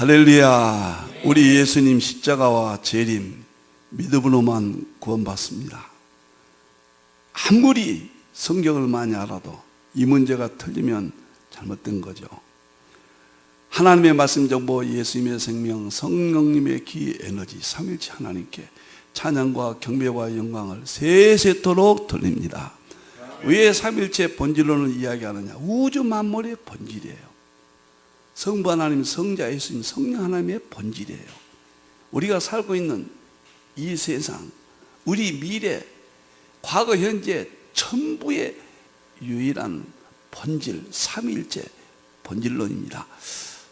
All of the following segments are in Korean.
할렐루야. 우리 예수님 십자가와 재림 믿음으로만 구원받습니다. 아무리 성경을 많이 알아도 이 문제가 틀리면 잘못된 거죠. 하나님의 말씀 정보, 예수님의 생명, 성령님의 기 에너지, 삼일체 하나님께 찬양과 경배와 영광을 세세토록 돌립니다. 왜 삼일체 본질론을 이야기하느냐? 우주 만물의 본질이에요. 성부 하나님, 성자 예수님, 성령 하나님의 본질이에요. 우리가 살고 있는 이 세상, 우리 미래, 과거, 현재 전부의 유일한 본질, 삼일체 본질론입니다.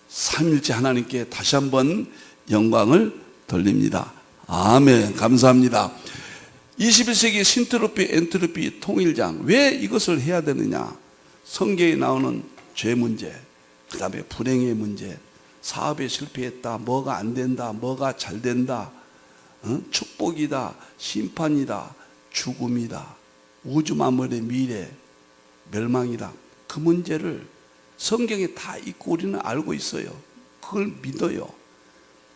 삼일체 하나님께 다시 한번 영광을 돌립니다. 아멘. 감사합니다. 21세기 신트로피, 엔트로피 통일장, 왜 이것을 해야 되느냐? 성경에 나오는 죄 문제, 그 다음에 불행의 문제, 사업에 실패했다, 뭐가 안 된다, 뭐가 잘 된다, 축복이다, 심판이다, 죽음이다, 우주 만물의 미래, 멸망이다. 그 문제를 성경에 다 있고 우리는 알고 있어요. 그걸 믿어요.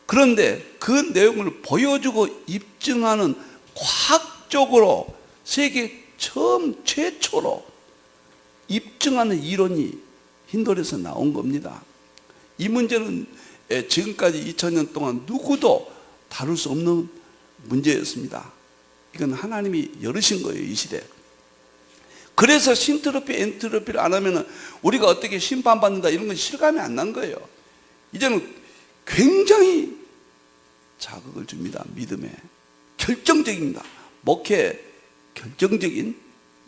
그런데 그 내용을 보여주고 입증하는 과학적으로 세계 처음 최초로 입증하는 이론이 힌돌에서 나온 겁니다. 이 문제는 지금까지 2000년 동안 누구도 다룰 수 없는 문제였습니다. 이건 하나님이 열으신 거예요, 이 시대. 그래서 신트로피, 엔트로피를 안 하면 우리가 어떻게 심판받는다 이런 건 실감이 안 난 거예요. 이제는 굉장히 자극을 줍니다. 믿음에 결정적입니다. 목회에 결정적인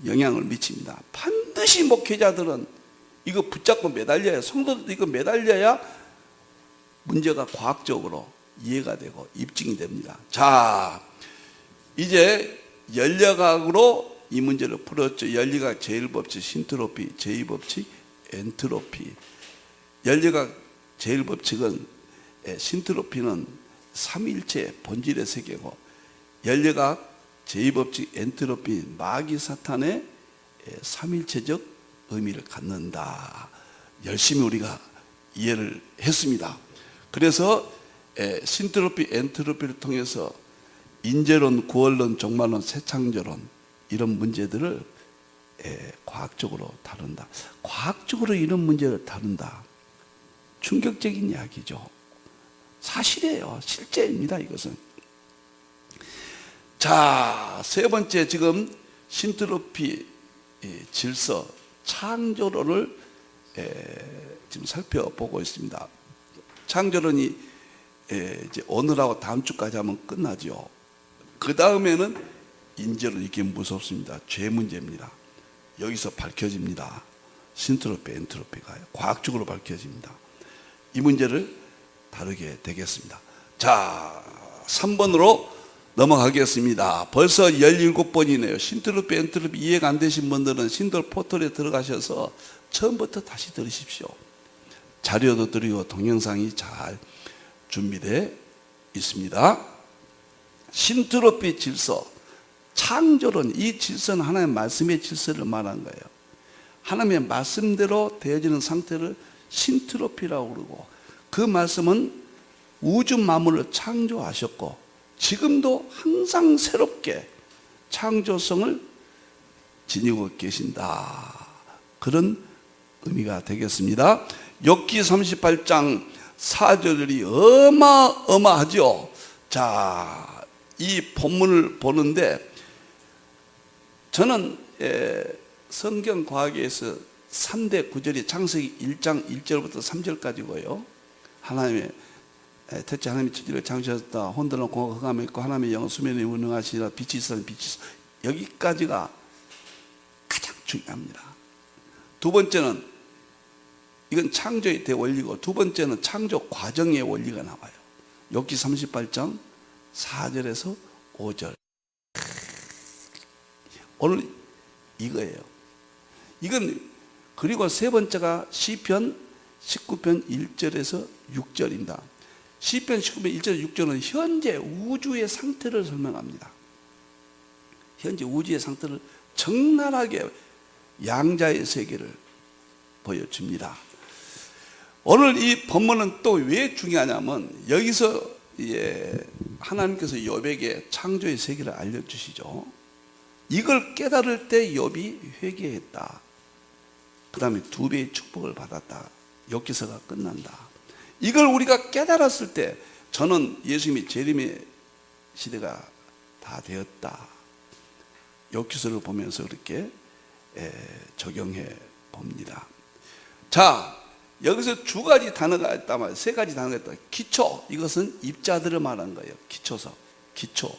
영향을 미칩니다. 반드시 목회자들은 이거 붙잡고 매달려야, 성도들도 이거 매달려야 문제가 과학적으로 이해가 되고 입증이 됩니다. 자, 이제 연력학으로 이 문제를 풀었죠. 연리학 제1법칙 신트로피, 제2법칙 엔트로피. 연리학 제1법칙은 신트로피는 삼일체 본질의 세계고, 연리학 제2법칙 엔트로피 마귀 사탄의 삼일체적 의미를 갖는다. 열심히 우리가 이해를 했습니다. 그래서 신트로피, 엔트로피를 통해서 인재론, 구원론, 종말론, 새창조론 이런 문제들을 과학적으로 다룬다. 과학적으로 이런 문제를 다룬다. 충격적인 이야기죠. 사실이에요. 실제입니다. 이것은. 자, 세 번째, 지금 신트로피 질서 창조론을 지금 살펴보고 있습니다. 창조론이 이제 오늘하고 다음 주까지 하면 끝나죠. 그 다음에는 인재론. 이게 무섭습니다. 죄 문제입니다. 여기서 밝혀집니다. 신트로피, 엔트로피가 과학적으로 밝혀집니다. 이 문제를 다루게 되겠습니다. 자, 3번으로 넘어가겠습니다. 벌써 17번이네요. 신트로피, 엔트로피 이해가 안 되신 분들은 신돌 포털에 들어가셔서 처음부터 다시 들으십시오. 자료도 드리고 동영상이 잘 준비되어 있습니다. 신트로피 질서, 창조론, 이 질서는 하나님의 말씀의 질서를 말한 거예요. 하나님의 말씀대로 되어지는 상태를 신트로피라고 그러고, 그 말씀은 우주 만물을 창조하셨고 지금도 항상 새롭게 창조성을 지니고 계신다. 그런 의미가 되겠습니다. 욥기 38장 4절이 어마어마하죠. 자, 이 본문을 보는데 저는 성경 과학에서 3대 구절이 창세기 1장 1절부터 3절까지고요. 하나님의 대체 하나님의 천지를 창조하셨다. 혼돈은 공허가 흑암에 있고 하나님의 영은 수면에 운행하시라. 빛이 있어 빛이 있어. 여기까지가 가장 중요합니다. 두 번째는 이건 창조의 대원리고, 두 번째는 창조 과정의 원리가 나와요. 욥기 38장 4절에서 5절. 오늘 이거예요. 이건, 그리고 세 번째가 시편 19편 1절에서 6절입니다. 시편 19편 1절 6절은 현재 우주의 상태를 설명합니다. 현재 우주의 상태를 적나라하게 양자의 세계를 보여줍니다. 오늘 이 본문은 또 왜 중요하냐면 여기서 하나님께서 욥에게 창조의 세계를 알려주시죠. 이걸 깨달을 때 욥이 회개했다. 그 다음에 2배의 축복을 받았다. 욥기서가 끝난다. 이걸 우리가 깨달았을 때 저는 예수님이 재림의 시대가 다 되었다. 욥기서를 보면서 그렇게 적용해 봅니다. 자, 여기서 2가지 단어가 있단 말이에요. 3가지 단어가 있다. 기초, 이것은 입자들을 말한 거예요. 기초서, 기초.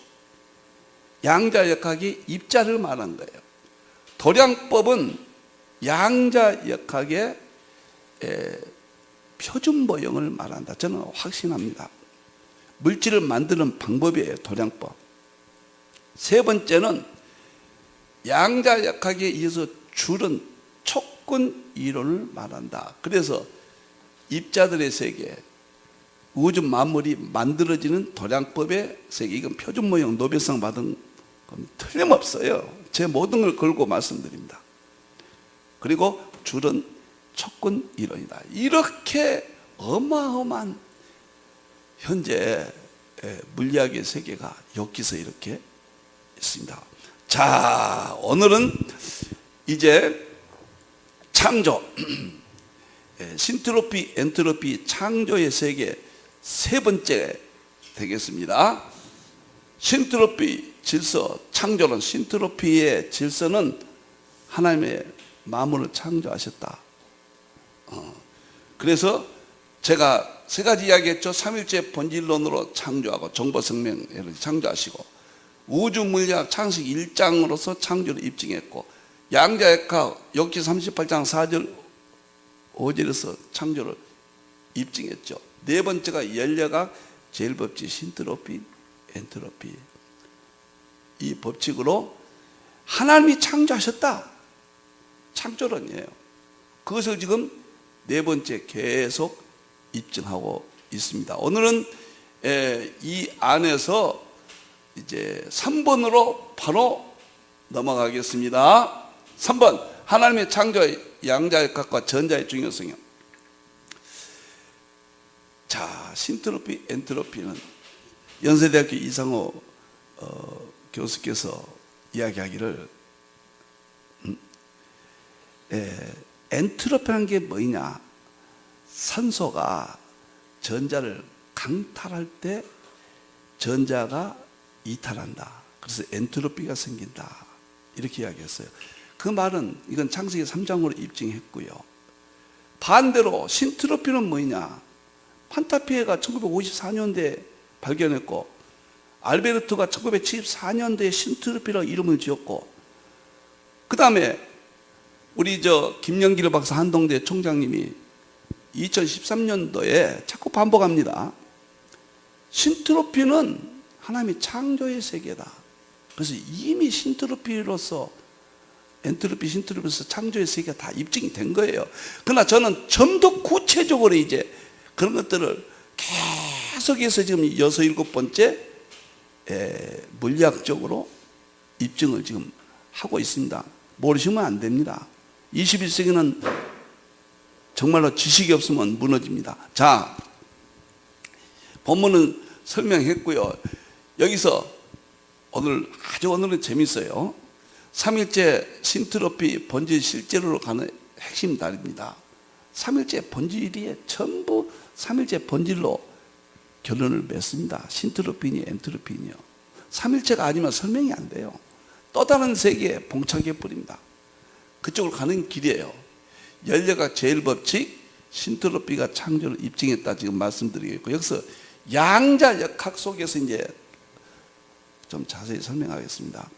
양자역학이 입자를 말한 거예요. 도량법은 양자역학의 표준모형을 말한다. 저는 확신합니다. 물질을 만드는 방법이에요. 도량법. 3번째는 양자역학에 의해서 줄은 촉근 이론을 말한다. 그래서 입자들의 세계, 우주 만물이 만들어지는 도량법의 세계, 이건 표준모형 노벨상 받은 건 틀림없어요. 제 모든 걸 걸고 말씀드립니다. 그리고 줄은 촉근 이론이다. 이렇게 어마어마한 현재 물리학의 세계가 욥기서 이렇게 있습니다. 자, 오늘은 이제 창조, 신트로피, 엔트로피, 창조의 세계 3번째 되겠습니다. 신트로피 질서, 창조는, 신트로피의 질서는 하나님의 만물을 창조하셨다. 그래서 제가 3가지 이야기했죠. 삼일째 본질론으로 창조하고 정보생명을 창조하시고, 우주 물리학 창세기 1장으로서 창조를 입증했고, 양자역학 욥기 38장 4절 5절에서 창조를 입증했죠. 4번째가 연력학 제일법칙 신트로피, 엔트로피. 이 법칙으로 하나님이 창조하셨다. 창조론이에요. 그것을 지금 4번째 계속 입증하고 있습니다. 오늘은 이 안에서 이제 3번으로 바로 넘어가겠습니다. 3번, 하나님의 창조의 양자역학과 전자의 중요성이요. 자, 신트로피, 엔트로피는 연세대학교 이상호 교수께서 이야기하기를 엔트로피라는 게 뭐냐? 산소가 전자를 강탈할 때 전자가 이탈한다. 그래서 엔트로피가 생긴다. 이렇게 이야기했어요. 그 말은 이건 창세기 3장으로 입증했고요. 반대로 신트로피는 뭐냐? 판타피에가 1954년대에 발견했고, 알베르트가 1974년도에 신트로피라고 이름을 지었고, 그 다음에 우리 김영길 박사 한동대 총장님이 2013년도에 자꾸 반복합니다. 신트로피는 하나님의 창조의 세계다. 그래서 이미 신트로피로서, 엔트로피, 신트로피로서 창조의 세계가 다 입증이 된 거예요. 그러나 저는 좀 더 구체적으로 이제 그런 것들을 계속해서 지금 6, 7번째 물리학적으로 입증을 지금 하고 있습니다. 모르시면 안 됩니다. 21세기는 정말로 지식이 없으면 무너집니다. 자, 본문은 설명했고요. 여기서 오늘은 재밌어요. 3일째 신트로피 본질 실제로로 가는 핵심 달입니다. 3일째 본질이 전부 3일째 본질로 결론을 맺습니다. 신트로피니 엔트로피니요. 3일째가 아니면 설명이 안 돼요. 또 다른 세계에 봉착해 버립니다. 그쪽으로 가는 길이에요. 연력학 제일법칙, 신트로피가 창조를 입증했다 지금 말씀드리겠고, 여기서 양자역학 속에서 이제 좀 자세히 설명하겠습니다.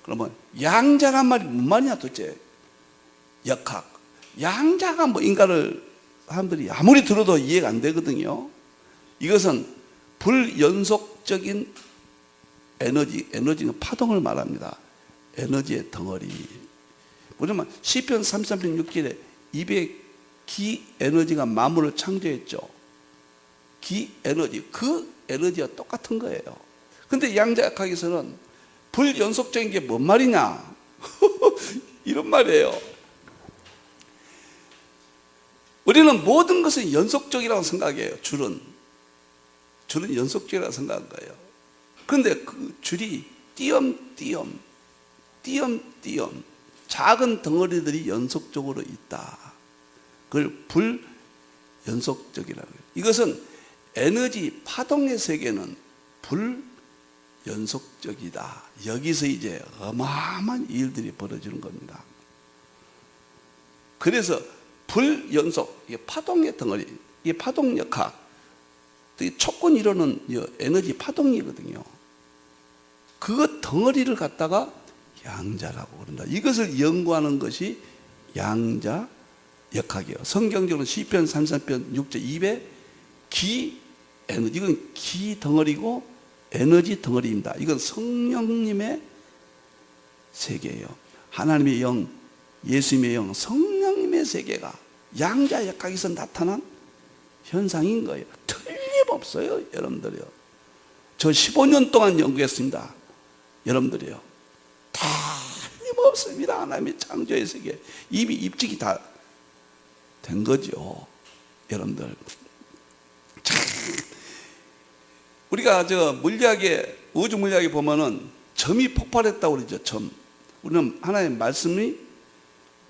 그러면 양자란 말이 무슨 말이냐 도대체? 역학. 양자가 인가를 사람들이 아무리 들어도 이해가 안 되거든요. 이것은 불연속적인 에너지는 파동을 말합니다. 에너지의 덩어리. 왜냐면 시편 33편 6절에 입의 기 에너지가 만물을 창조했죠. 기 에너지, 그 에너지와 똑같은 거예요. 근데 양자역학에서는 불연속적인 게 뭔 말이냐? 이런 말이에요. 우리는 모든 것은 연속적이라고 생각해요. 줄은 연속적이라고 생각한 거예요. 그런데 그 줄이 띄엄띄엄 작은 덩어리들이 연속적으로 있다. 그걸 불연속적이라고 해요. 이것은 에너지 파동의 세계는 불연속적이다. 여기서 이제 어마어마한 일들이 벌어지는 겁니다. 그래서 불연속, 이게 파동의 덩어리, 이게 파동역학, 촉근 이론은 에너지 파동이거든요. 그 덩어리를 갖다가 양자라고 그런다. 이것을 연구하는 것이 양자역학이에요. 성경적으로 시편 33편 6절 2배 기 에너지, 이건 기 덩어리고 에너지 덩어리입니다. 이건 성령님의 세계예요. 하나님의 영, 예수님의 영, 성령님의 세계가 양자역학에서 나타난 현상인 거예요. 틀림없어요, 여러분들이요. 저 15년 동안 연구했습니다. 여러분들이요. 틀림없습니다. 하나님의 창조의 세계. 이미 입증이 다 된 거죠. 여러분들. 참. 우리가 물리학에, 우주 물리학에 보면은 점이 폭발했다고 그러죠, 점. 우리는 하나님의 말씀이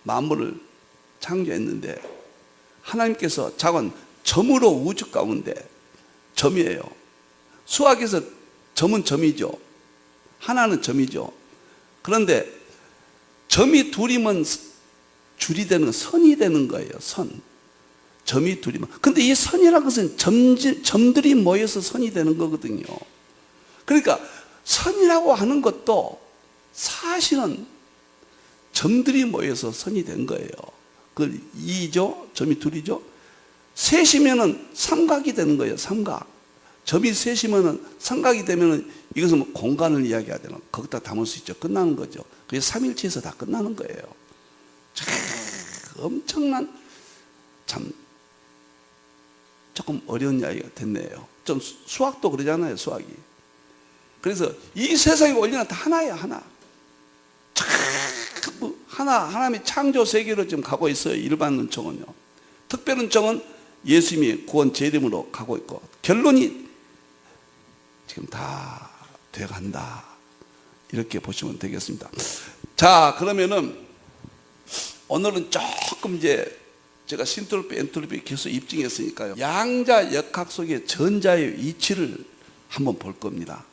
만물을 창조했는데, 하나님께서 작은 점으로 우주 가운데, 점이에요. 수학에서 점은 점이죠. 하나는 점이죠. 그런데 점이 둘이면 줄이 되는, 선이 되는 거예요. 선. 점이 둘이면. 근데 이 선이라는 것은 점들이 모여서 선이 되는 거거든요. 그러니까 선이라고 하는 것도 사실은 점들이 모여서 선이 된 거예요. 그 2죠? 점이 둘이죠? 셋이면은 삼각이 되는 거예요. 삼각. 점이 셋이면은 삼각이 되면은 이것은 뭐 공간을 이야기해야 되나? 거기다 담을 수 있죠. 끝나는 거죠. 그게 삼일체에서 다 끝나는 거예요. 참 엄청난, 참 조금 어려운 이야기가 됐네요. 좀 수학도 그러잖아요, 수학이. 그래서 이 세상의 원리는 다 하나예요, 하나. 하나님의 창조 세계로 지금 가고 있어요, 일반 은총은요. 특별 은총은 예수님이 구원 재림으로 가고 있고, 결론이 지금 다 돼간다. 이렇게 보시면 되겠습니다. 자, 그러면은 오늘은 조금 이제 제가 신트로피, 엔트로피 계속 입증했으니까요. 양자 역학 속의 전자의 위치를 한번 볼 겁니다.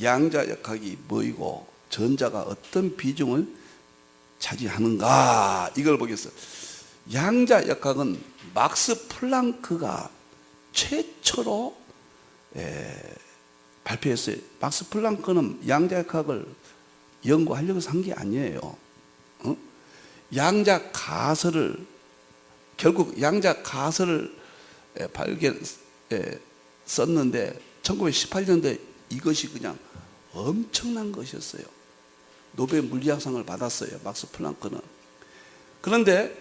양자 역학이 뭐이고 전자가 어떤 비중을 차지하는가, 이걸 보겠어요. 양자 역학은 막스 플랑크가 최초로 발표했어요. 막스 플랑크는 양자 역학을 연구하려고 한 게 아니에요. 양자 가설을, 결국 양자 가설을 썼는데 1918년도에 이것이 그냥 엄청난 것이었어요. 노벨 물리학상을 받았어요, 막스 플랑크는. 그런데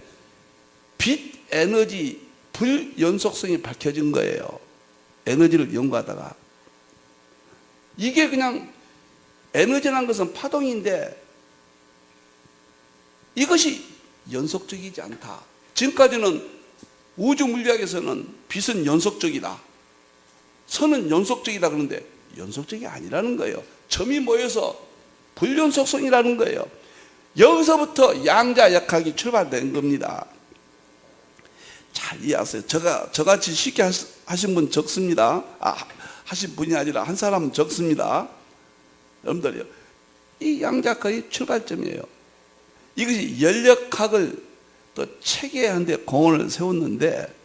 빛 에너지 불연속성이 밝혀진 거예요. 에너지를 연구하다가. 이게 그냥 에너지라는 것은 파동인데 이것이 연속적이지 않다. 지금까지는 우주 물리학에서는 빛은 연속적이다, 선은 연속적이다 그러는데 연속적이 아니라는 거예요. 점이 모여서 불연속성이라는 거예요. 여기서부터 양자 역학이 출발된 겁니다. 잘 이해하세요. 저같이 쉽게 하신 분 적습니다. 하신 분이 아니라 한 사람은 적습니다. 여러분들이요, 이 양자역학이 출발점이에요. 이것이 연력학을 또 체계하는 데 공헌을 세웠는데,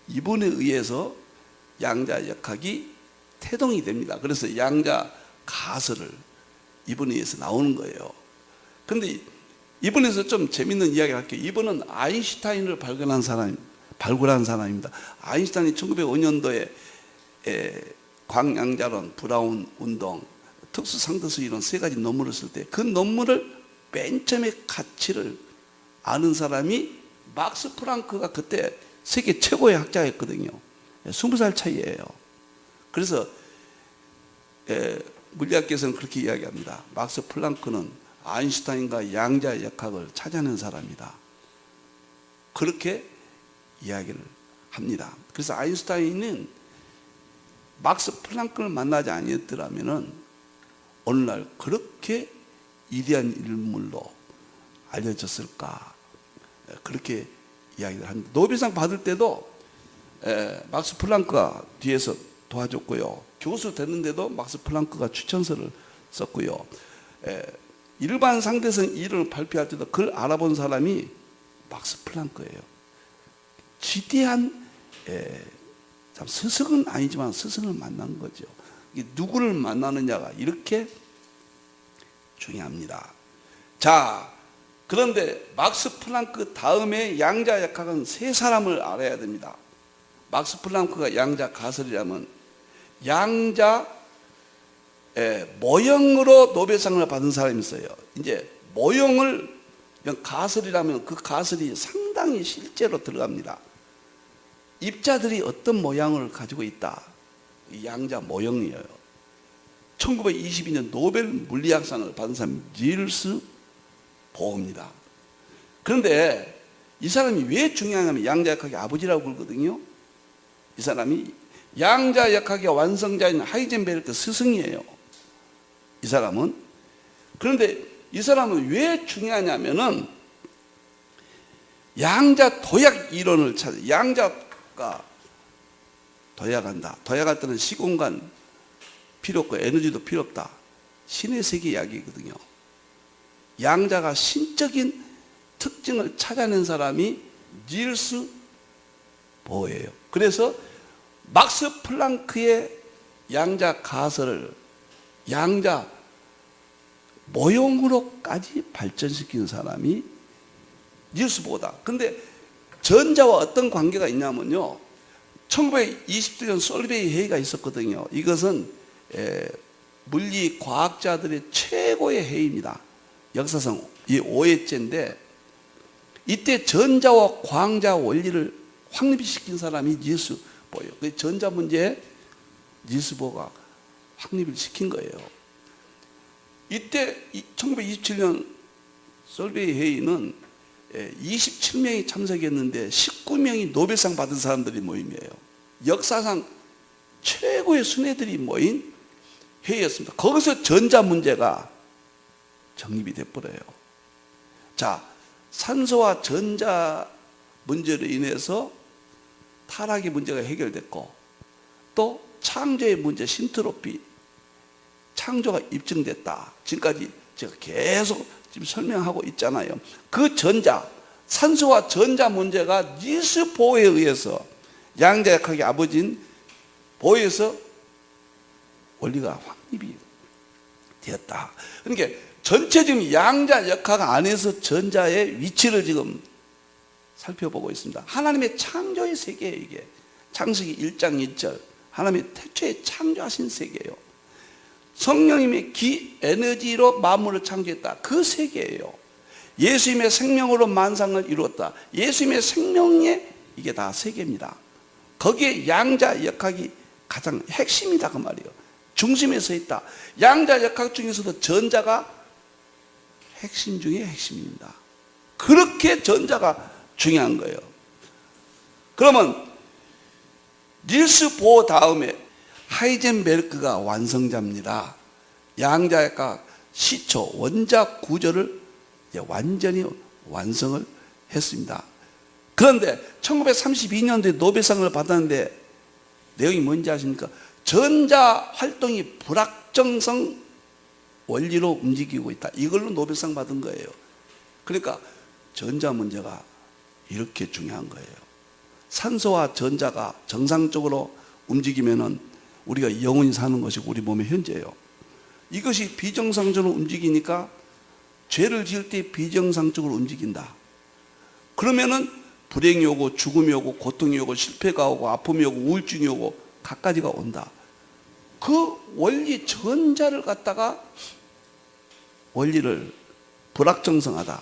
이분에 의해서 양자역학이 태동이 됩니다. 그래서 양자 가설을 이분에 의해서 나오는 거예요. 그런데 이분에서 좀 재밌는 이야기 할게요. 이분은 아인슈타인을 발굴한 사람입니다. 아인슈타인이 1905년도에 광양자론, 브라운 운동, 특수상대수 이론 세 가지 논문을 쓸 때 그 논문을 맨 처음에 가치를 아는 사람이 막스 플랑크가 그때 세계 최고의 학자였거든요. 20살 차이예요. 그래서 물리학계에서는 그렇게 이야기합니다. 막스 플랑크는 아인슈타인과 양자 역학을 찾아낸 사람이다. 그렇게 이야기를 합니다. 그래서 아인슈타인은 막스 플랑크를 만나지 아니었더라면 오늘날 그렇게 위대한 인물로 알려졌을까, 그렇게 이야기를 합니다. 노벨상 받을 때도 막스 플랑크가 뒤에서 도와줬고요. 교수 됐는데도 막스 플랑크가 추천서를 썼고요. 일반 상대성 이론을 발표할 때도 그걸 알아본 사람이 막스 플랑크예요. 지대한 참 스승은 아니지만 스승을 만난 거죠. 누구를 만나느냐가 이렇게 중요합니다. 자, 그런데 막스 플랑크 다음에 양자역학은 세 사람을 알아야 됩니다. 막스 플랑크가 양자 가설이라면 양자 모형으로 노벨상을 받은 사람이 있어요. 이제 모형을 가설이라면 그 가설이 상당히 실제로 들어갑니다. 입자들이 어떤 모양을 가지고 있다. 양자 모형이에요. 1922년 노벨 물리학상을 받은 사람이 닐스 보어입니다. 그런데 이 사람이 왜 중요하냐면 양자역학의 아버지라고 부르거든요. 이 사람이 양자역학의 완성자인 하이젠베르크 스승이에요. 이 사람은. 그런데 이 사람은 왜 중요하냐면은 양자 도약 이론을 양자가 도약한다. 도약할 때는 시공간 필요 없고 에너지도 필요 없다. 신의 세계 이야기거든요. 양자가 신적인 특징을 찾아낸 사람이 닐스 보어예요. 그래서 막스 플랑크의 양자 가설을 양자 모형으로까지 발전시킨 사람이 닐스 보어다. 그런데 전자와 어떤 관계가 있냐면요, 1920년 솔베이 회의가 있었거든요. 이것은 물리 과학자들의 최고의 회의입니다. 역사상 이 5회째인데 이때 전자와 광자 원리를 확립시킨 사람이 닐스 보어요. 그 전자 문제에 닐스 보어가 확립을 시킨 거예요. 이때 1927년 솔베이 회의는 27명이 참석했는데 19명이 노벨상 받은 사람들이 모임이에요. 역사상 최고의 순회들이 모인 회의였습니다. 거기서 전자 문제가 정립이 돼버려요. 자, 산소와 전자 문제로 인해서 타락의 문제가 해결됐고, 또 창조의 문제, 신트로피, 창조가 입증됐다. 지금까지 제가 계속 지금 설명하고 있잖아요. 그 전자, 산소와 전자 문제가 닐스 보어에 의해서, 양자역학의 아버지인 보어에서 원리가 확립이 되었다. 그러니까 전체적인 양자역학 안에서 전자의 위치를 지금 살펴보고 있습니다. 하나님의 창조의 세계예요. 이게 창세기 1장 1절 하나님의 태초에 창조하신 세계예요. 성령님의 기 에너지로 만물을 창조했다. 그 세계예요. 예수님의 생명으로 만상을 이루었다. 예수님의 생명에 이게 다 세계입니다. 거기에 양자역학이 가장 핵심이다 그 말이에요. 중심에 서 있다. 양자역학 중에서도 전자가 핵심 중에 핵심입니다. 그렇게 전자가 중요한 거예요. 그러면 닐스 보어 다음에 하이젠베르크가 완성자입니다. 양자역학 시초 원자 구조를 완전히 완성을 했습니다. 그런데 1932년도에 노벨상을 받았는데 내용이 뭔지 아십니까? 전자 활동이 불확정성 원리로 움직이고 있다. 이걸로 노벨상 받은 거예요. 그러니까 전자 문제가 이렇게 중요한 거예요. 산소와 전자가 정상적으로 움직이면은 우리가 영원히 사는 것이고 우리 몸의 현재예요. 이것이 비정상적으로 움직이니까 죄를 지을 때 비정상적으로 움직인다. 그러면은 불행이 오고 죽음이 오고 고통이 오고 실패가 오고 아픔이 오고 우울증이 오고 갖가지가 온다. 그 원리 전자를 갖다가 원리를 불확정성하다.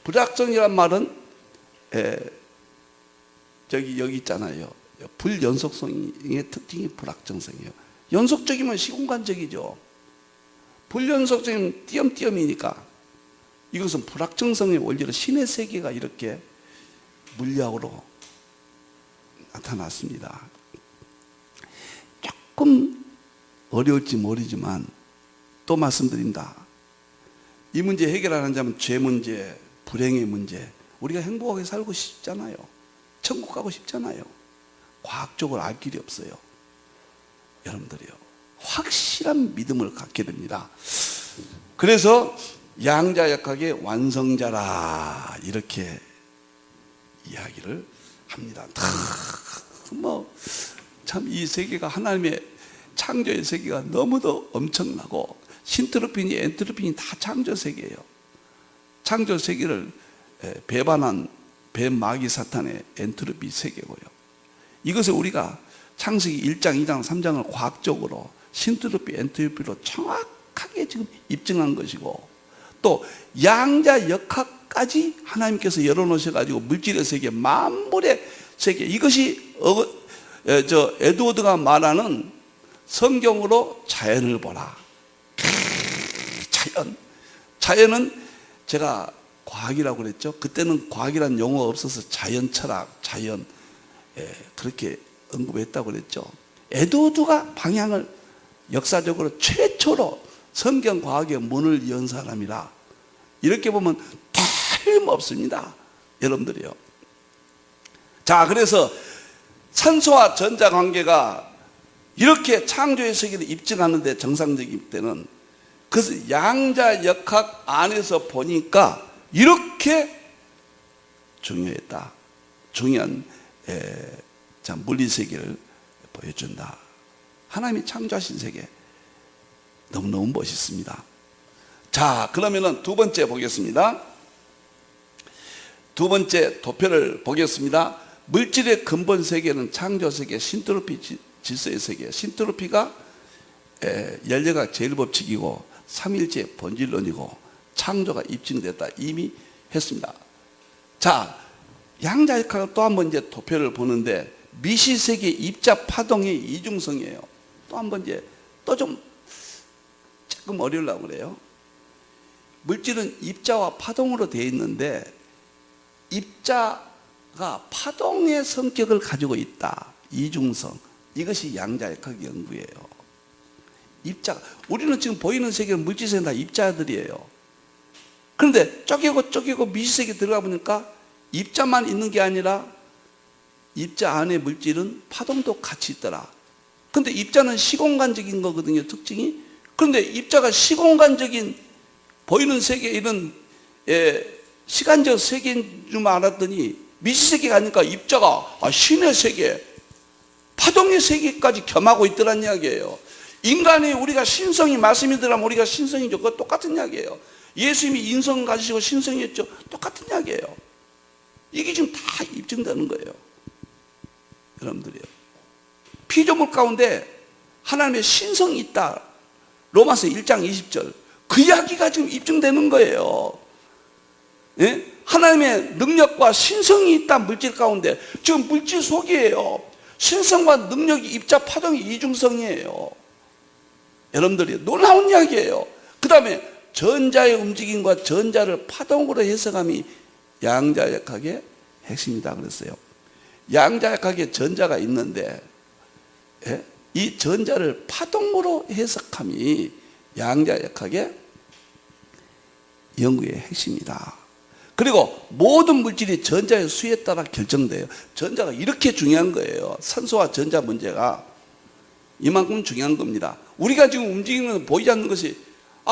불확정이란 말은 여기 있잖아요. 불연속성의 특징이 불확정성이에요. 연속적이면 시공간적이죠. 불연속적이면 띄엄띄엄이니까 이것은 불확정성의 원리로 신의 세계가 이렇게 물리학으로 나타났습니다. 조금 어려울지 모르지만 또 말씀드립니다. 이 문제 해결하는 자면 죄 문제, 불행의 문제, 우리가 행복하게 살고 싶잖아요. 천국 가고 싶잖아요. 과학적으로 알 길이 없어요. 여러분들이요, 확실한 믿음을 갖게 됩니다. 그래서 양자역학의 완성자라 이렇게 이야기를 합니다. 참 이 세계가 하나님의 창조의 세계가 너무도 엄청나고, 신트로피니 엔트로피니 다 창조 세계예요. 창조 세계를 배반한 뱀마귀 사탄의 엔트로피 세계고요. 이것을 우리가 창세기 1장, 2장, 3장을 과학적으로 신트로피, 엔트로피로 정확하게 지금 입증한 것이고, 또 양자역학까지 하나님께서 열어놓으셔가지고 물질의 세계, 만물의 세계, 이것이 에드워드가 말하는 성경으로 자연을 보라. 자연은 제가 과학이라고 그랬죠. 그때는 과학이란 용어가 없어서 자연 철학, 자연 그렇게 언급했다고 그랬죠. 에드워드가 방향을 역사적으로 최초로 성경 과학의 문을 연 사람이라 이렇게 보면 틀림없습니다. 여러분들이요. 자, 그래서 산소와 전자 관계가 이렇게 창조의 세계를 입증하는데 정상적일 때는, 그래서 양자역학 안에서 보니까 이렇게 중요했다. 중요한 물리 세계를 보여준다. 하나님이 창조하신 세계 너무너무 멋있습니다. 자, 그러면은 두 번째 보겠습니다. 두 번째 도표를 보겠습니다. 물질의 근본 세계는 창조 세계, 신트로피 질서의 세계. 신트로피가 연례가 제일 법칙이고 삼일체 본질론이고 창조가 입증됐다 이미 했습니다. 자, 양자역학을 또 한 번 이제 도표를 보는데, 미시세계 입자 파동의 이중성이에요. 또 한 번 이제 또 좀 조금 어려우려고 그래요. 물질은 입자와 파동으로 되어 있는데, 입자가 파동의 성격을 가지고 있다. 이중성. 이것이 양자역학 연구예요. 입자, 우리는 지금 보이는 세계는 물질세계는 다 입자들이에요. 그런데 쪼개고 미시세계 들어가 보니까 입자만 있는 게 아니라 입자 안에 물질은 파동도 같이 있더라. 그런데 입자는 시공간적인 거거든요, 특징이. 그런데 입자가 시공간적인 보이는 세계, 이런 시간적 세계인 줄 알았더니 미시세계가 아니니까 입자가 신의 세계, 파동의 세계까지 겸하고 있더란 이야기예요. 인간이 우리가 신성이 말씀이 들어가면 우리가 신성이죠. 그거 똑같은 이야기예요. 예수님이 인성 가지시고 신성이었죠. 똑같은 이야기예요. 이게 지금 다 입증되는 거예요. 여러분들이요. 피조물 가운데 하나님의 신성이 있다. 로마서 1장 20절. 그 이야기가 지금 입증되는 거예요. 예? 하나님의 능력과 신성이 있다. 물질 가운데. 지금 물질 속이에요. 신성과 능력이 입자 파동이 이중성이에요. 여러분들이 놀라운 이야기예요. 그 다음에 전자의 움직임과 전자를 파동으로 해석함이 양자역학의 핵심이다 그랬어요. 양자역학에 전자가 있는데, 이 전자를 파동으로 해석함이 양자역학의 연구의 핵심이다. 그리고 모든 물질이 전자의 수에 따라 결정돼요. 전자가 이렇게 중요한 거예요. 산소와 전자 문제가 이만큼 중요한 겁니다. 우리가 지금 움직이는 것은 보이지 않는 것이,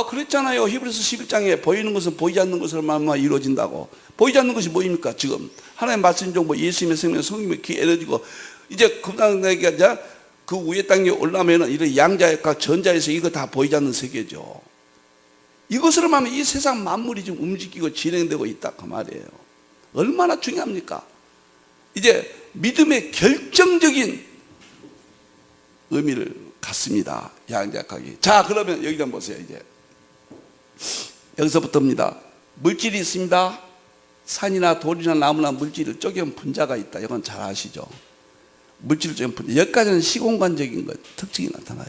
그랬잖아요. 히브리서 11장에 보이는 것은 보이지 않는 것으로만 이루어진다고. 보이지 않는 것이 뭐입니까? 지금 하나님 말씀 정보, 예수님의 생명, 성령의 기 에너지고, 이제 금강대기가 그 위에 땅에 올라오면은 이런 양자역학 전자에서 이거 다 보이지 않는 세계죠. 이것으로 하면 이 세상 만물이 지금 움직이고 진행되고 있다 그 말이에요. 얼마나 중요합니까? 이제 믿음의 결정적인 의미를 갖습니다. 양자역학이. 자, 그러면 여기 좀 보세요. 이제 여기서부터입니다. 물질이 있습니다. 산이나 돌이나 나무나 물질을 쪼개면 분자가 있다. 이건 잘 아시죠? 물질을 쪼개면 분자. 여기까지는 시공간적인 것, 특징이 나타나요.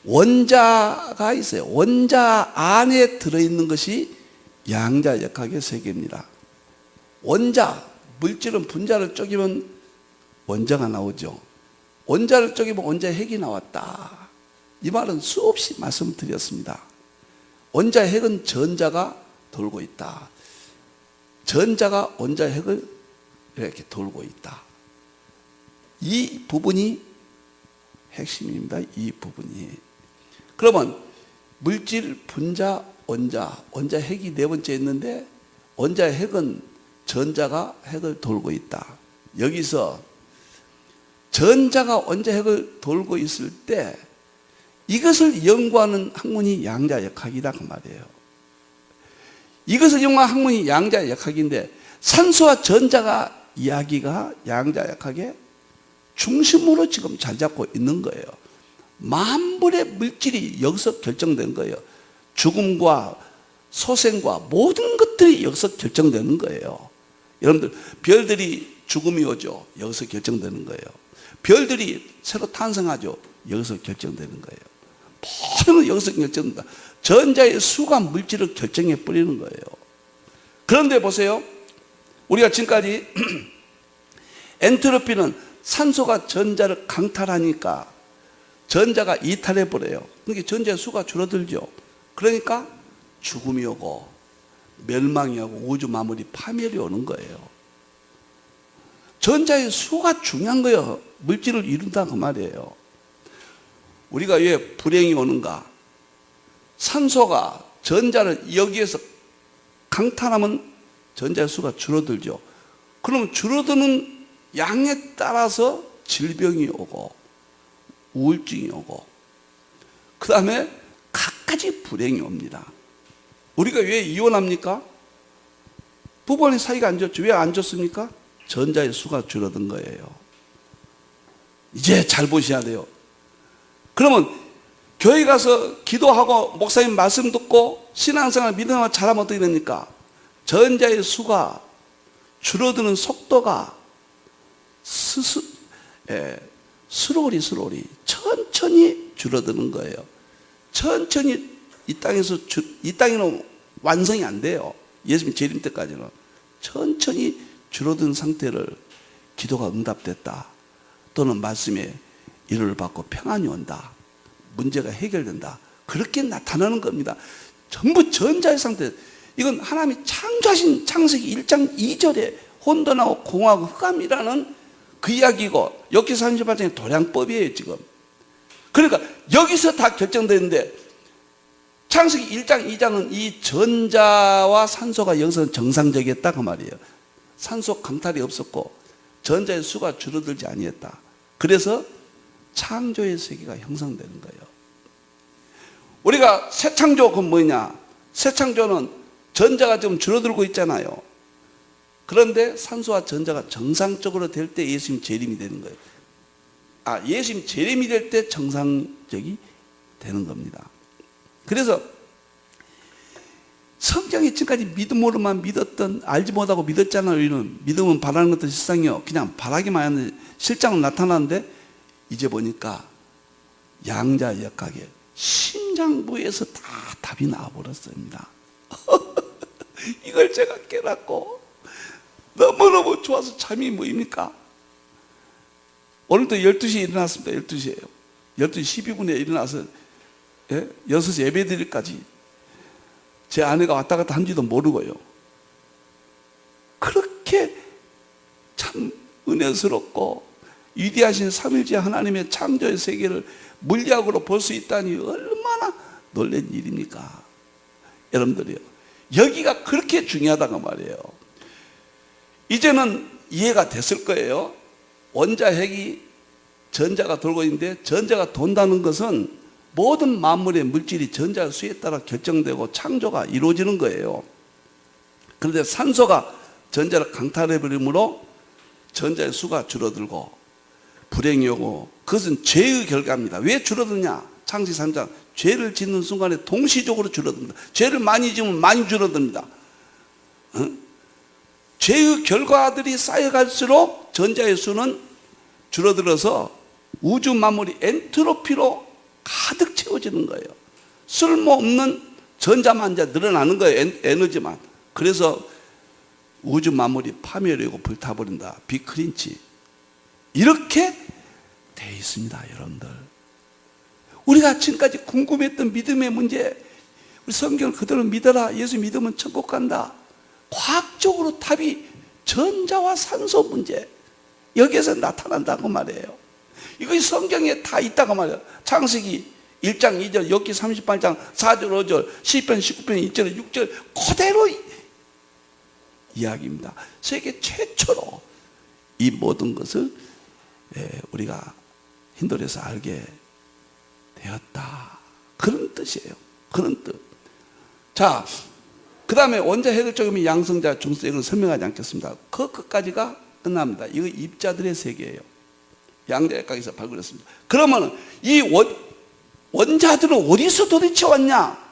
원자가 있어요. 원자 안에 들어있는 것이 양자역학의 세계입니다. 원자, 물질은 분자를 쪼개면 원자가 나오죠. 원자를 쪼개면 원자의 핵이 나왔다. 이 말은 수없이 말씀드렸습니다. 원자의 핵은 전자가 돌고 있다. 전자가 원자의 핵을 이렇게 돌고 있다. 이 부분이 핵심입니다. 이 부분이. 그러면 물질, 분자, 원자 핵이 네 번째 있는데 원자의 핵은 전자가 핵을 돌고 있다. 여기서 전자가 원자 핵을 돌고 있을 때 이것을 연구하는 학문이 양자역학이다 그 말이에요. 이것을 연구하는 학문이 양자역학인데 산소와 전자가 이야기가 양자역학의 중심으로 지금 잘 잡고 있는 거예요. 만물의 물질이 여기서 결정된 거예요. 죽음과 소생과 모든 것들이 여기서 결정되는 거예요. 여러분들 별들이 죽음이 오죠. 여기서 결정되는 거예요. 별들이 새로 탄생하죠. 여기서 결정되는 거예요. 모든 건 여기서 결정된다. 전자의 수가 물질을 결정해 버리는 거예요. 그런데 보세요. 우리가 지금까지 엔트로피는 산소가 전자를 강탈하니까 전자가 이탈해 버려요. 그러니까 전자의 수가 줄어들죠. 그러니까 죽음이 오고 멸망이 오고 우주 만물이 파멸이 오는 거예요. 전자의 수가 중요한 거예요. 물질을 이룬다 그 말이에요. 우리가 왜 불행이 오는가? 산소가 전자를 여기에서 강탈하면 전자의 수가 줄어들죠. 그럼 줄어드는 양에 따라서 질병이 오고 우울증이 오고 그 다음에 갖가지 불행이 옵니다. 우리가 왜 이혼합니까? 부부간의 사이가 안 좋죠. 왜 안 좋습니까? 전자의 수가 줄어든 거예요. 이제 잘 보셔야 돼요. 그러면 교회 가서 기도하고 목사님 말씀 듣고 신앙생활 믿음을 잘하면 어떻게 됩니까? 전자의 수가 줄어드는 속도가 스로리 천천히 줄어드는 거예요. 천천히 이 땅에는 완성이 안 돼요. 예수님 재림 때까지는 천천히 줄어든 상태를 기도가 응답됐다. 또는 말씀에 위로를 받고 평안이 온다. 문제가 해결된다. 그렇게 나타나는 겁니다. 전부 전자의 상태. 이건 하나님이 창조하신 창세기 1장 2절에 혼돈하고 공허하고 흑암이라는 그 이야기고 욥기 38장의 도량법이에요 지금. 그러니까 여기서 다 결정되는데 창세기 1장 2장은 이 전자와 산소가 여기서 정상적이었다 그 말이에요. 산소 강탈이 없었고 전자의 수가 줄어들지 아니했다. 그래서 창조의 세계가 형성되는 거예요. 우리가 새 창조 그건 뭐냐? 새 창조는 전자가 좀 줄어들고 있잖아요. 그런데 산소와 전자가 정상적으로 될 때 예수님 재림이 되는 거예요. 예수님 재림이 될 때 정상적이 되는 겁니다. 그래서 성경이 지금까지 믿음으로만 믿었던 알지 못하고 믿었잖아요. 우리는 믿음은 바라는 것도 실상이요. 그냥 바라기만 하는데 실상은 나타나는데 이제 보니까 양자역학의 심장부에서 다 답이 나와버렸습니다. 이걸 제가 깨닫고 너무너무 좋아서 잠이 뭐입니까? 오늘도 12시에 일어났습니다. 12시에요. 12시 12분에 일어나서 6시 예배 드릴까지 제 아내가 왔다 갔다 한지도 모르고요. 그렇게 참 은혜스럽고 위대하신 삼위일체 하나님의 창조의 세계를 물리학으로 볼 수 있다니 얼마나 놀란 일입니까? 여러분들이요. 여기가 그렇게 중요하다고 말이에요. 이제는 이해가 됐을 거예요. 원자핵이 전자가 돌고 있는데 전자가 돈다는 것은 모든 만물의 물질이 전자 수에 따라 결정되고 창조가 이루어지는 거예요. 그런데 산소가 전자를 강탈해버림으로 전자의 수가 줄어들고 불행이 오고 그것은 죄의 결과입니다. 왜 줄어드냐? 창세기 3장 죄를 짓는 순간에 동시적으로 줄어듭니다. 죄를 많이 지으면 많이 줄어듭니다. 죄의 결과들이 쌓여갈수록 전자의 수는 줄어들어서 우주 만물이 엔트로피로 가득 채워지는 거예요. 쓸모없는 전자만 이제 늘어나는 거예요. 에너지만. 그래서 우주 만물이 파멸이고 불타버린다. 비크린치. 이렇게 돼 있습니다, 여러분들. 우리가 지금까지 궁금했던 믿음의 문제, 우리 성경을 그대로 믿어라. 예수 믿으면 천국 간다. 과학적으로 답이 전자와 산소 문제, 여기에서 나타난다고 말이에요. 이것이 성경에 다 있다고 말이에요. 창세기 1장 2절, 욥기 38장 4절 5절, 시편 19편 1절 6절 그대로 이야기입니다. 세계 최초로 이 모든 것을 우리가 힌두에서 알게 되었다. 그런 뜻이에요. 그런 뜻. 자, 그 다음에 원자 해결적이면 양성자 중성, 이걸 설명하지 않겠습니다. 그 끝까지가 끝납니다. 이거 입자들의 세계예요. 양자역학에서 발굴했습니다. 그러면 이 원자들은 어디서 도대체 왔냐?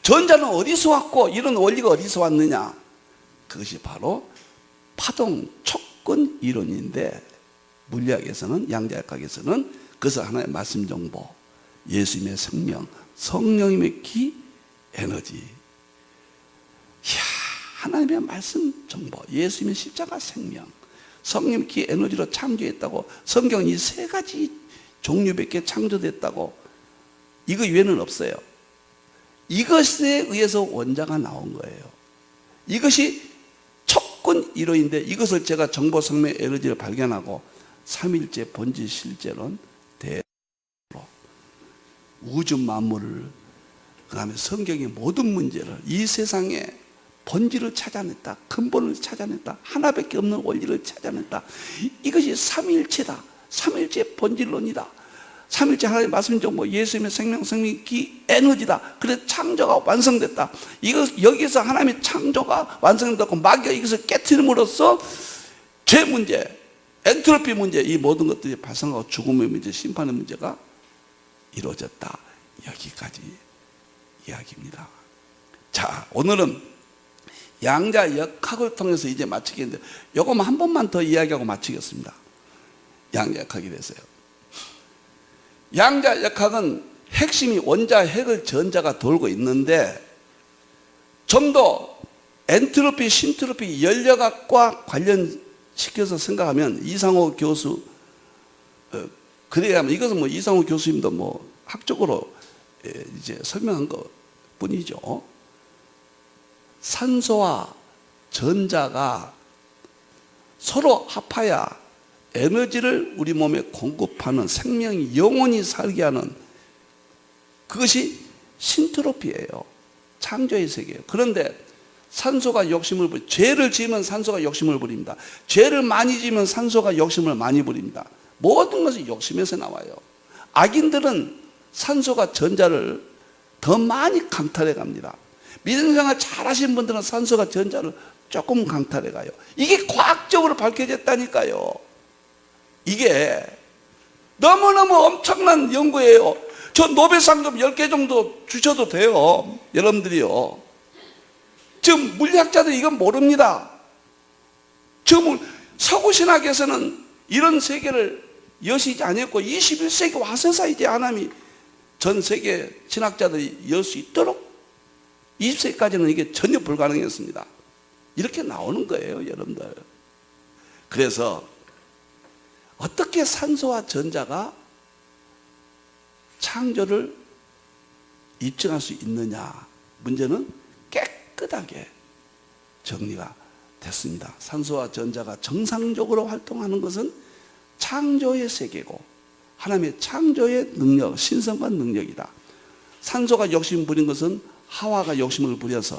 전자는 어디서 왔고 이런 원리가 어디서 왔느냐? 그것이 바로 파동 촉근 이론인데, 물리학에서는, 양자역학에서는 그것을 하나의 말씀 정보, 예수님의 생명, 성령님의 기, 에너지. 이야, 하나님의 말씀 정보, 예수님의 십자가 생명, 성령 기 에너지로 창조했다고. 성경은 이 세 가지 종류밖에 창조됐다고. 이거 외에는 없어요. 이것에 의해서 원자가 나온 거예요. 이것이 촉근 이론인데, 이것을 제가 정보 성명 에너지를 발견하고 삼일체 본질 실제론 대로 우주 만물을, 그 다음에 성경의 모든 문제를, 이 세상의 본질을 찾아냈다. 근본을 찾아냈다. 하나밖에 없는 원리를 찾아냈다. 이것이 삼위일체다. 삼위일체 본질론이다. 삼위일체 하나님의 말씀 정보, 예수님의 생명, 성령기, 에너지다. 그래서 창조가 완성됐다. 이거 여기서 하나님의 창조가 완성됐고, 마귀가 이것을 깨트림으로써 죄 문제, 엔트로피 문제, 이 모든 것들이 발생하고 죽음의 문제, 심판의 문제가 이루어졌다. 여기까지 이야기입니다. 자, 오늘은 양자역학을 통해서 이제 마치겠는데, 요거만 한 번만 더 이야기하고 마치겠습니다. 양자역학에 대해서요. 양자역학은 핵심이 원자, 핵을, 전자가 돌고 있는데, 좀 더 엔트로피, 신트로피, 연력학과 관련시켜서 생각하면 이상호 교수, 그래야 하면, 이것은 뭐 이상호 교수님도 뭐 학적으로 이제 설명한 것 뿐이죠. 산소와 전자가 서로 합하여 에너지를 우리 몸에 공급하는, 생명이 영원히 살게 하는, 그것이 신트로피예요. 창조의 세계예요. 그런데 산소가 욕심을 부립니다. 죄를 지으면 산소가 욕심을 부립니다. 죄를 많이 지으면 산소가 욕심을 많이 부립니다. 모든 것이 욕심에서 나와요. 악인들은 산소가 전자를 더 많이 강탈해 갑니다. 믿음생활 잘 하신 분들은 산소가 전자를 조금 강탈해 가요. 이게 과학적으로 밝혀졌다니까요. 이게 너무너무 엄청난 연구예요. 저 노벨상금 10개 정도 주셔도 돼요. 여러분들이요. 지금 물리학자들이 이건 모릅니다. 지금 서구신학에서는 이런 세계를 여시지 않았고, 21세기 와서서 이제 하나님이 전 세계 신학자들이 열 수 있도록 20세기까지는 이게 전혀 불가능했습니다. 이렇게 나오는 거예요, 여러분들. 그래서 어떻게 산소와 전자가 창조를 입증할 수 있느냐, 문제는 깨끗하게 정리가 됐습니다. 산소와 전자가 정상적으로 활동하는 것은 창조의 세계고, 하나님의 창조의 능력, 신성과 능력이다. 산소가 욕심 부린 것은 하와가 욕심을 부려서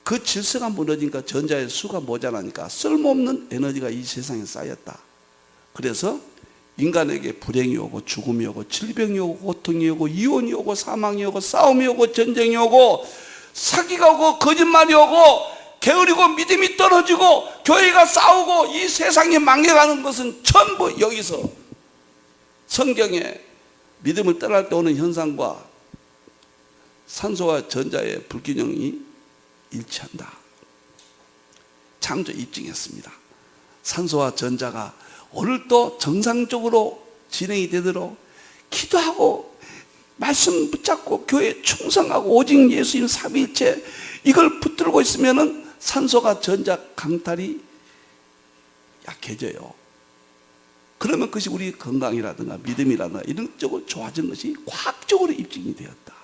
그 질서가 무너지니까 전자의 수가 모자라니까 쓸모없는 에너지가 이 세상에 쌓였다. 그래서 인간에게 불행이 오고 죽음이 오고 질병이 오고 고통이 오고 이혼이 오고 사망이 오고 싸움이 오고 전쟁이 오고 사기가 오고 거짓말이 오고 게으르고 믿음이 떨어지고 교회가 싸우고 이 세상이 망해가는 것은 전부 여기서 성경에 믿음을 떠날 때 오는 현상과 산소와 전자의 불균형이 일치한다. 창조 입증했습니다. 산소와 전자가 오늘도 정상적으로 진행이 되도록 기도하고 말씀 붙잡고 교회에 충성하고 오직 예수님 삼위일체 이걸 붙들고 있으면은 산소가 전자 강탈이 약해져요. 그러면 그것이 우리 건강이라든가 믿음이라든가 이런 쪽으로 좋아진 것이 과학적으로 입증이 되었다.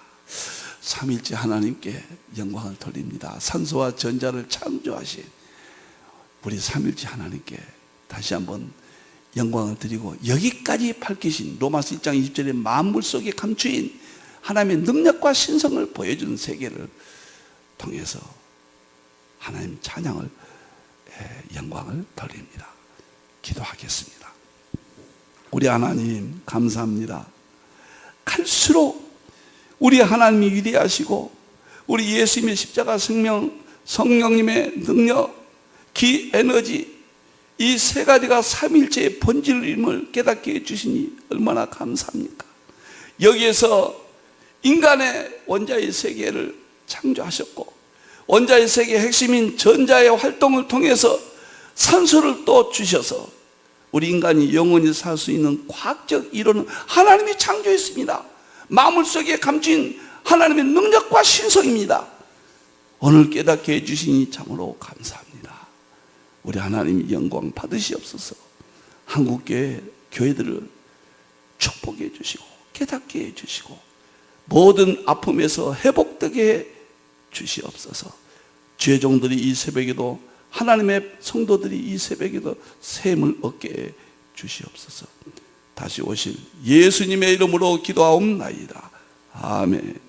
삼위일체 하나님께 영광을 돌립니다. 산소와 전자를 창조하신 우리 삼위일체 하나님께 다시 한번 영광을 드리고, 여기까지 밝히신 로마서 1장 20절에 만물 속에 감추인 하나님의 능력과 신성을 보여주는 세계를 통해서 하나님 찬양을, 영광을 돌립니다. 기도하겠습니다. 우리 하나님 감사합니다. 갈수록 우리 하나님이 위대하시고 우리 예수님의 십자가 생명, 성령님의 능력, 기, 에너지, 이 세 가지가 삼위일체의 본질임을 깨닫게 해주시니 얼마나 감사합니까? 여기에서 인간의 원자의 세계를 창조하셨고, 원자의 세계의 핵심인 전자의 활동을 통해서 산소를 또 주셔서 우리 인간이 영원히 살 수 있는 과학적 이론은 하나님이 창조했습니다. 만물 속에 감춘 하나님의 능력과 신성입니다. 오늘 깨닫게 해주시니 참으로 감사합니다. 우리 하나님이 영광 받으시옵소서. 한국교회 교회들을 축복해 주시고 깨닫게 해 주시고 모든 아픔에서 회복되게 해 주시옵소서. 죄종들이 이 새벽에도, 하나님의 성도들이 이 새벽에도 샘을 얻게 해 주시옵소서. 다시 오실 예수님의 이름으로 기도하옵나이다. 아멘.